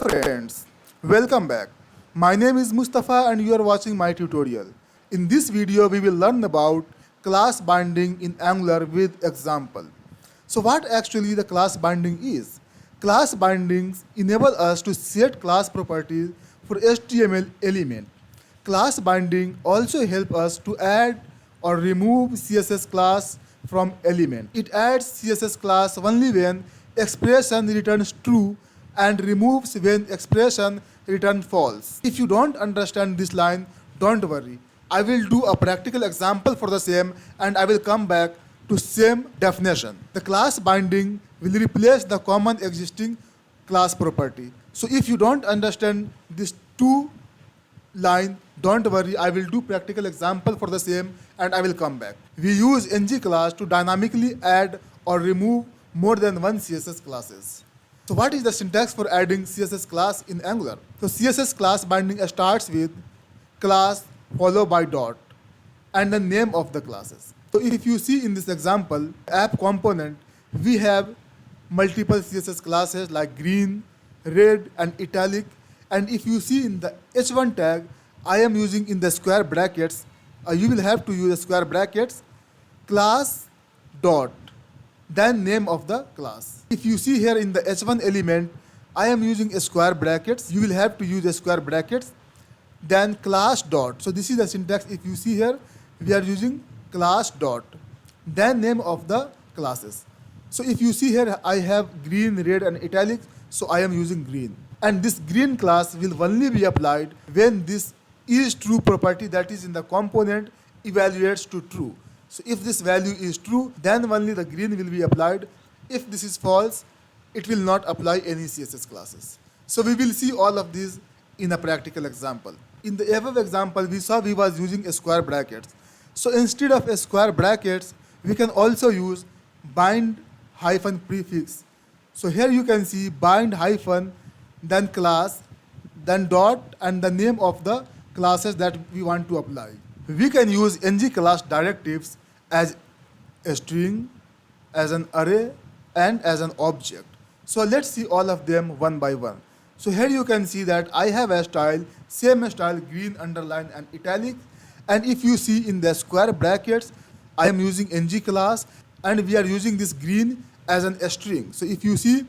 Friends, welcome back. My name is Mustafa and you are watching my tutorial. In this video, we will learn about class binding in Angular with example. So what actually the class binding is? Class bindings enable us to set class properties for HTML element. Class binding also help us to add or remove CSS class from element. It adds CSS class only when expression returns true and removes when expression returns false. If you don't understand this line, don't worry. I will do a practical example for the same and I will come back to same definition. The class binding will replace the common existing class property. So if you don't understand this two line, don't worry, I will do practical example for the same and I will come back. We use ng class to dynamically add or remove more than one CSS classes. So what is the syntax for adding CSS class in Angular? So CSS class binding starts with class followed by dot and the name of the classes. So if you see in this example, app component, we have multiple CSS classes like green, red and italic. And if you see in the h1 tag, I am using in the square brackets, you will have to use square brackets, class dot, then name of the class. If you see here in the h1 element, I am using a square brackets, you will have to use a square brackets, then class dot. So this is the syntax. If you see here, we are using class dot, then name of the classes. So if you see here, I have green, red and italic, so I am using green. And this green class will only be applied when this is true property that is in the component evaluates to true. So if this value is true, then only the green will be applied. If this is false, it will not apply any CSS classes. So we will see all of these in a practical example. In the above example, we saw we was using a square brackets. So instead of a square brackets, we can also use bind hyphen prefix. So here you can see bind hyphen, then class, then dot and the name of the classes that we want to apply. We can use ng class directives as a string, as an array and as an object. So let's see all of them one by one. So here you can see that I have a style, same style, green, underline and italic. And if you see in the square brackets, I am using ng class and we are using this green as an string. So if you see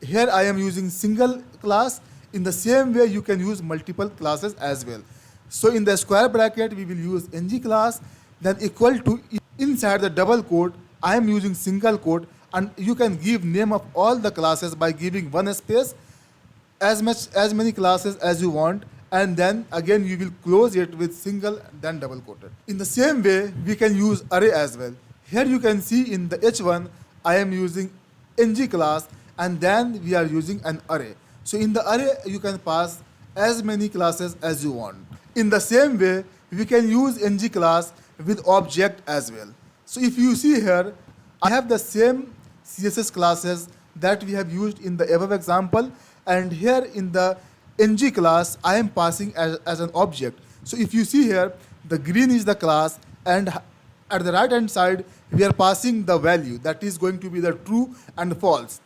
here, I am using single class. In the same way, you can use multiple classes as well. So in the square bracket, we will use ng class, then equal to inside the double quote, I am using single quote, and you can give name of all the classes by giving one space, as many classes as you want, and then again you will close it with single then double quoted. In the same way, we can use array as well. Here you can see in the h1, I am using ng class, and then we are using an array. So in the array, you can pass as many classes as you want. In the same way, we can use ng class with object as well. So if you see here, I have the same CSS classes that we have used in the above example, and here in the ng class, I am passing as an object. So if you see here, the green is the class, and at the right hand side, we are passing the value that is going to be the true and false.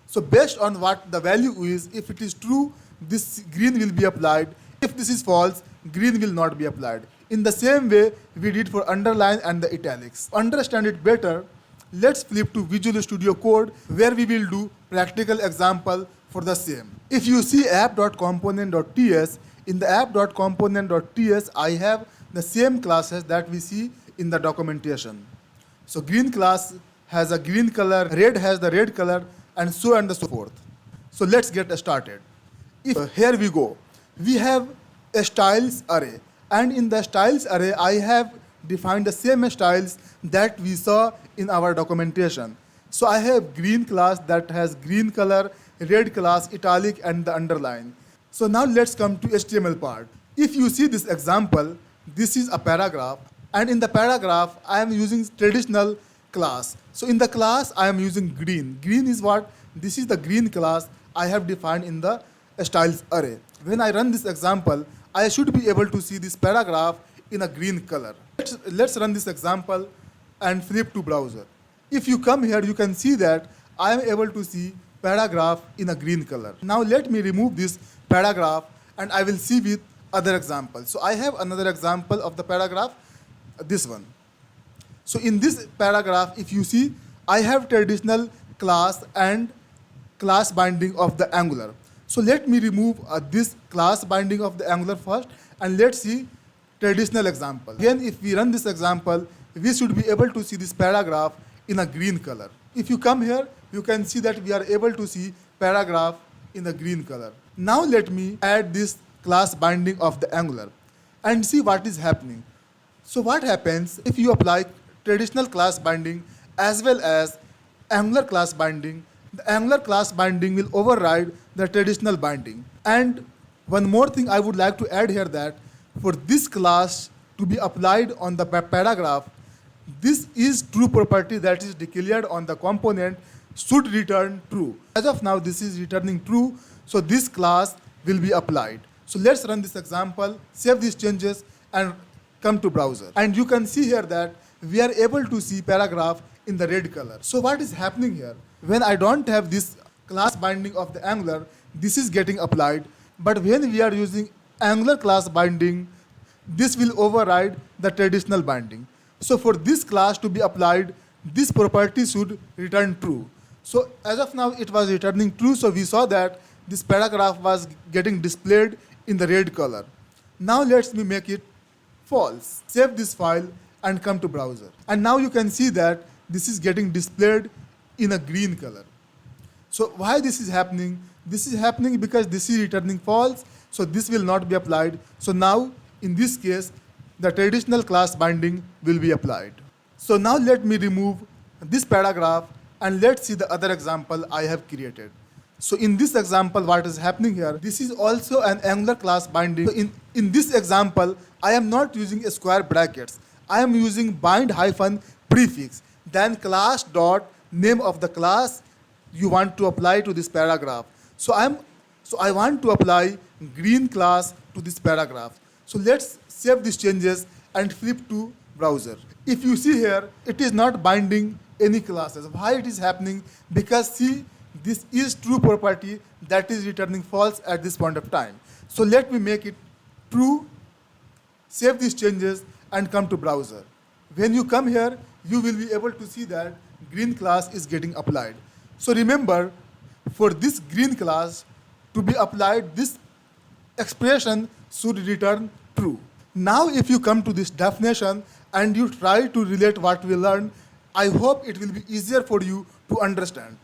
So based on what the value is, if it is true, this green will be applied. If this is false, green will not be applied. In the same way, we did for underline and the italics. To understand it better, let's flip to Visual Studio Code where we will do practical example for the same. If you see app.component.ts, in the app.component.ts, I have the same classes that we see in the documentation. So green class has a green color, red has the red color, and so on and so forth. So let's get started. Here we go. We have a styles array, and in the styles array, I have defined the same styles that we saw in our documentation. So I have green class that has green color, red class, italic, and the underline. So now let's come to HTML part. If you see this example, this is a paragraph, and in the paragraph, I am using traditional class. So in the class, I am using green. Green is what? This is the green class I have defined in the styles array. When I run this example, I should be able to see this paragraph in a green color. Let's run this example and flip to browser. If you come here, you can see that I am able to see paragraph in a green color. Now let me remove this paragraph and I will see with other examples. So I have another example of the paragraph, this one. So in this paragraph, if you see, I have traditional class and class binding of the Angular. So let me remove this class binding of the Angular first and let's see traditional example. Again, if we run this example, we should be able to see this paragraph in a green color. If you come here, you can see that we are able to see paragraph in the green color. Now let me add this class binding of the Angular and see what is happening. So what happens if you apply traditional class binding as well as Angular class binding? The Angular class binding will override the traditional binding. And one more thing I would like to add here, that for this class to be applied on the paragraph, this is true property that is declared on the component should return true. As of now, this is returning true, so this class will be applied. So let's run this example, save these changes and come to browser. And you can see here that we are able to see paragraph in the red color. So what is happening here? When I don't have this class binding of the Angular, this is getting applied. But when we are using Angular class binding, this will override the traditional binding. So for this class to be applied, this property should return true. So as of now, it was returning true. So we saw that this paragraph was getting displayed in the red color. Now let me make it false. Save this file and come to browser. And now you can see that this is getting displayed in a green color. So why this is happening? This is happening because this is returning false. So this will not be applied. So now in this case, the traditional class binding will be applied. So now let me remove this paragraph and let's see the other example I have created. So in this example, what is happening here? This is also an Angular class binding. So in this example, I am not using square brackets. I am using bind hyphen prefix. Then class dot name of the class you want to apply to this paragraph. So I want to apply green class to this paragraph. So let's save these changes and flip to browser. If you see here, it is not binding any classes. Why it is happening? Because see, this is true property that is returning false at this point of time. So let me make it true, save these changes and come to browser. When you come here, you will be able to see that green class is getting applied. So remember, for this green class to be applied, this expression should return true. Now if you come to this definition and you try to relate what we learned, I hope it will be easier for you to understand.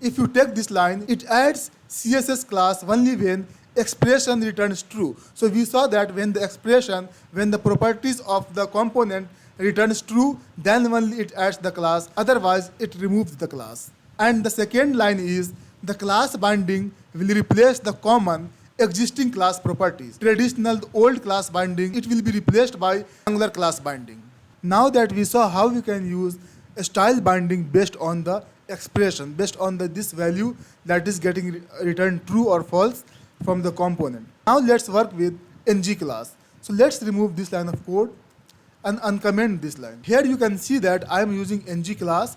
If you take this line, it adds CSS class only when expression returns true. So we saw that when the properties of the component returns true, then only it adds the class, otherwise it removes the class. And the second line is the class binding will replace the common existing class properties. Traditional old class binding, it will be replaced by Angular class binding. Now that we saw how we can use a style binding based on the expression, based on this value that is getting returned true or false from the component. Now let's work with ng class. So let's remove this line of code and uncomment this line. Here you can see that I am using ng class,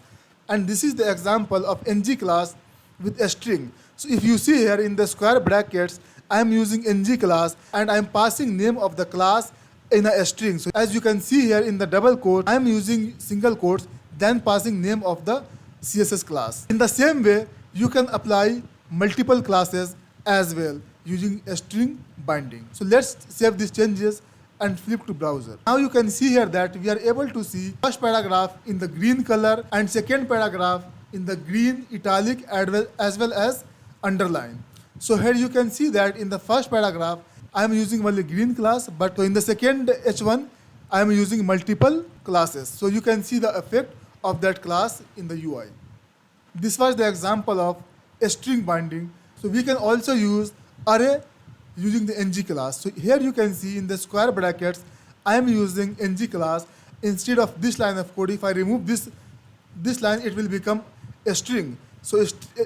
and this is the example of ng class with a string. So if you see here in the square brackets, I am using ng class and I am passing name of the class in a string. So as you can see here in the double quote, I am using single quotes, then passing name of the CSS class. In the same way, you can apply multiple classes as well using a string binding. So let's save these changes and flip to browser. Now you can see here that we are able to see first paragraph in the green color and second paragraph in the green italic as well as underline. So here you can see that in the first paragraph I am using only green class, but in the second H1 I am using multiple classes. So you can see the effect of that class in the UI. This was the example of a string binding. So we can also use array using the ng class. So here you can see in the square brackets, I am using ng class instead of this line of code. If I remove this line, it will become a string. So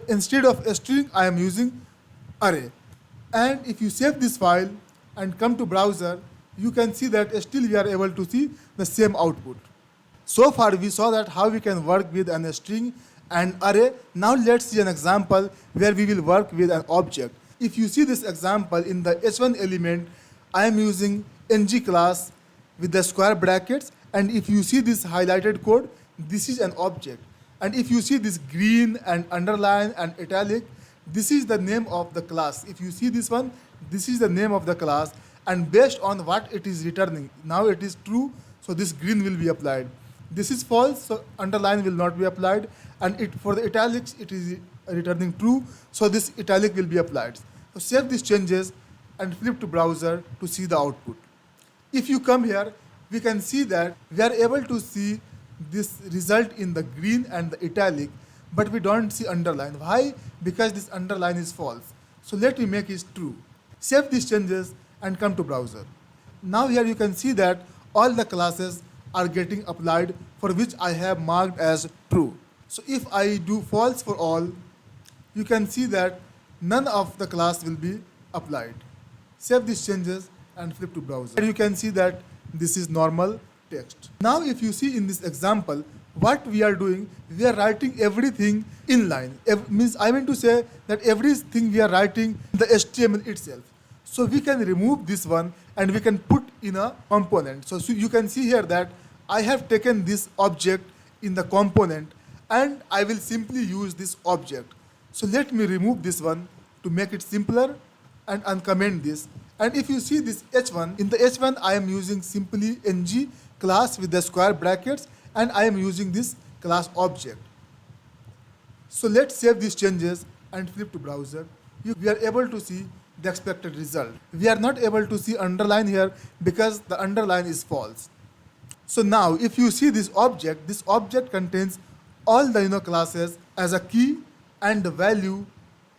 instead of a string, I am using array. And if you save this file and come to browser, you can see that still we are able to see the same output. So far we saw that how we can work with a string and array. Now let's see an example where we will work with an object. If you see this example in the h1 element, I am using ng class with the square brackets, and if you see this highlighted code, this is an object. And if you see this green and underline and italic, this is the name of the class. If you see this one, this is the name of the class, and based on what it is returning, now it is true, so this green will be applied. This is false, so underline will not be applied, and it for the italics it is returning true, so this italic will be applied. So save these changes and flip to browser to see the output. If you come here, we can see that we are able to see this result in the green and the italic, but we don't see underline. Why? Because this underline is false. So let me make it true. Save these changes and come to browser. Now here you can see that all the classes are getting applied for which I have marked as true. So if I do false for all, you can see that none of the class will be applied. Save these changes and flip to browser. And you can see that this is normal text. Now if you see in this example, what we are doing, we are writing everything in line. Means I mean to say that everything we are writing in the HTML itself. So we can remove this one and we can put in a component. So you can see here that I have taken this object in the component and I will simply use this object. So let me remove this one to make it simpler and uncomment this. And if you see this h1, in the h1 I am using simply ng class with the square brackets, and I am using this class object. So let's save these changes and flip to browser. We are able to see the expected result. We are not able to see underline here because the underline is false. So now if you see this object contains all the classes as a key and the value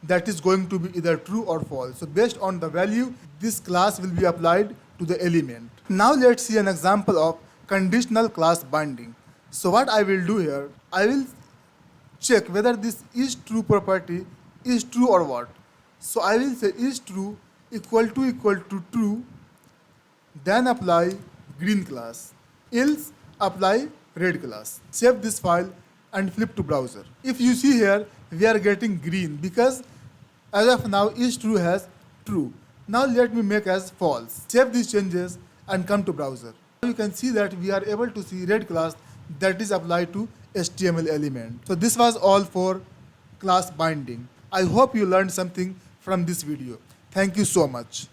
that is going to be either true or false. So based on the value, this class will be applied to the element. Now let's see an example of conditional class binding. So what I will do here, I will check whether this is true property is true or what. So I will say is true equal to true, then apply green class, else apply red class. Save this file and flip to browser. If you see here, we are getting green because as of now is true has true. Now let me make as false. Save these changes and come to browser. You can see that we are able to see red class that is applied to HTML element. So this was all for class binding. I hope you learned something from this video. Thank you so much.